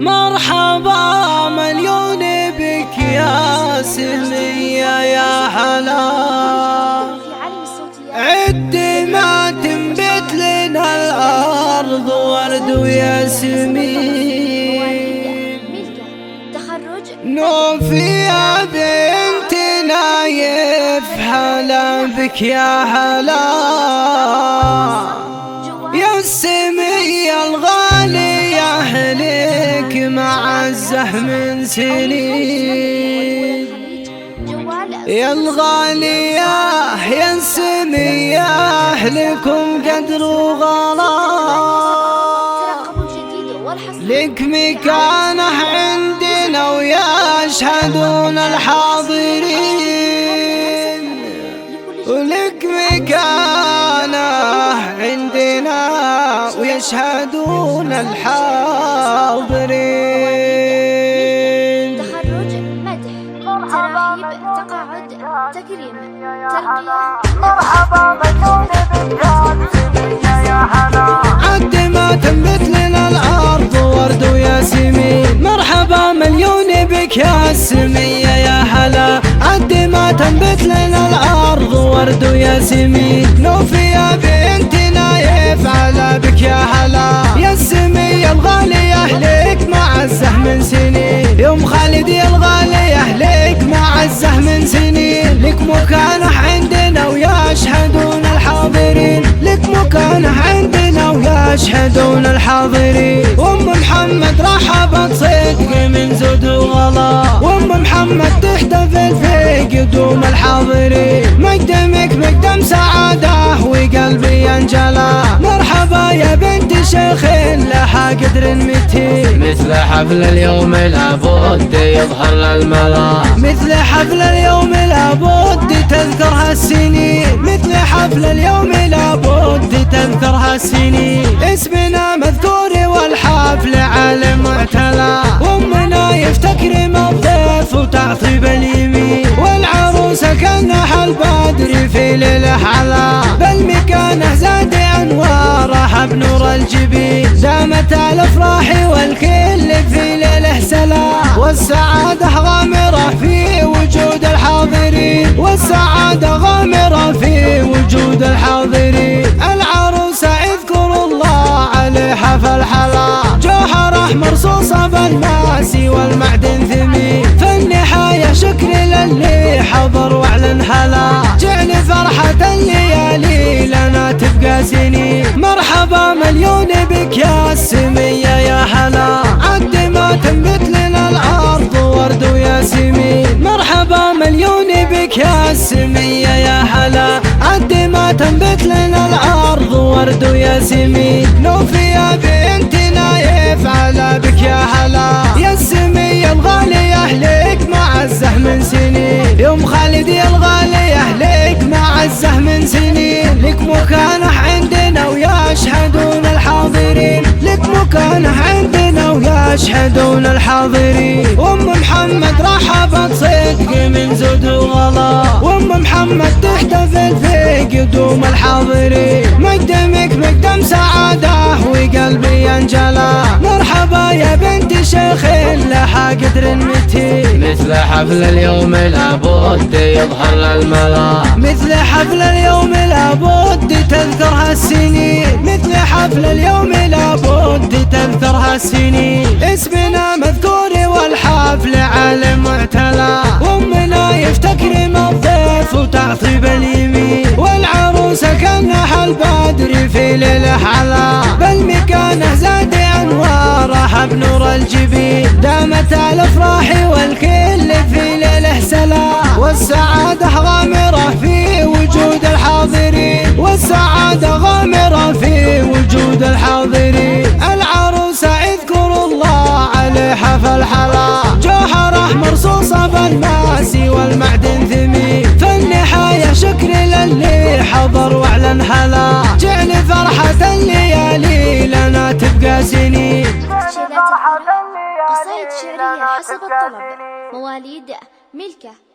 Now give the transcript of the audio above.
مرحبا مليون بك يا سمية يا حلا، عد ما تنبت لنا الأرض ورد وياسمين، نوفي يا بنت نايف حلا بك يا حلا، يا السمية الغالية أهلك معزه من سنين، يا الغالية يا السمية أهلكم قدر وغلاء، لك مكانه عندنا ويشهدون الحاضرين، ولك مكانه عندنا ويشهدون الحاضرين. تخرج، مدح، تراحيب، تقاعد، تكريم، ترقية. مرحبا مليون بك يا حلا، عد ما تنبت لنا الأرض ورد وياسمين، مرحبا مليون بك يا سمية يا حلا، عد ما تنبت لنا الأرض ورد وياسمين، نوفي يا بنت نايف على بك يا حلا، يا السمية الغالية أهلك معزه من سنين، يوم خالد يا الغالية أهلك معزه من سنين، لك مكانه عندنا ويشهدون الحاضرين، لك مكانه عندنا ويشهدون الحاضرين. وام محمد رحبت صدق من زود وغلا، وام محمد تحتفل في قدوم الحاضرين، مقدمك مقدم سعاده وقلبي ينجلى، مرحبا يا بنت شيخ لها قدر متين، مثل حفل اليوم لابد يظهر للملا، مثل حفل اليوم لابد تذكرها السنين، مثل حفل اليوم لابد تذكرها السنين، اسمنا مذكور والحفل عالم معتلى، وامنا يفتكرم الضيف وتعطيب اليمين، والعروسة كانها البدر في ليله علا، بل مكانه زاد انوارها بنور الجبين، دامت الافراح والكل في ليله سلام، والسعاده غامره في وجود الحاضرين، والسعاده غامره في وجود الحاضرين، العروسه اذكروا الله عليها فالحلا، جوهره مرصوصه بالماس والمعدن ثمين، فالنهايه شكر للي حضر واعلن هلا، جعل فرحه الليالي لنا تبقى سنين، مرحبا مليون بك يا سمية يا حلا، عد ما تنبت لنا الأرض ورد وياسمين، مرحبا مليون بك يا سمية يا حلا، عد ما تنبت لنا الأرض ورد وياسمين، نوفي يا بنت نايف على بك يا حلا، يا السمية الغالية أهلك معزه من سنين، يوم خالد يا الغالية أهلك معزه من سنين، لك مكانه عندنا ويشهدون الحاضرين، لك مكانه عندنا ويشهدون الحاضرين. وام محمد رحبت صدق من زود وغلا، وام محمد تحتفل في قدوم الحاضرين، مقدمك مقدم سعاده وقلبي ينجلى، مرحبا يا بنت شيخ لها قدر متين، مثل حفل اليوم لابد يظهر للملا، مثل حفل اليوم لابد تذكرها السنين، مثل حفل اليوم لابد تذكرها السنين، اسمنا مذكور والحفل عالم معتلى، وامنا يفتكرم الضيف وتعطيب اليمين، والعروسة كانها البدر في ليله علا، بل مكانه زاد انوارها بنور الجبين، دامت الافراح والكل في ليله سلام، والسعاده غامره في وجود الحاضرين، والسعاده غامره في وجود الحاضرين، العروسه اذكروا الله عليها فالحلا، جوهره مرصوصه بالماس والمعدن ثمين، فالنهايه شكر للي حضر واعلن هلا، جعل فرحه الليالي لنا تبقى سنين. قصائد شعرية حسب الطلب، مواليد ملكة.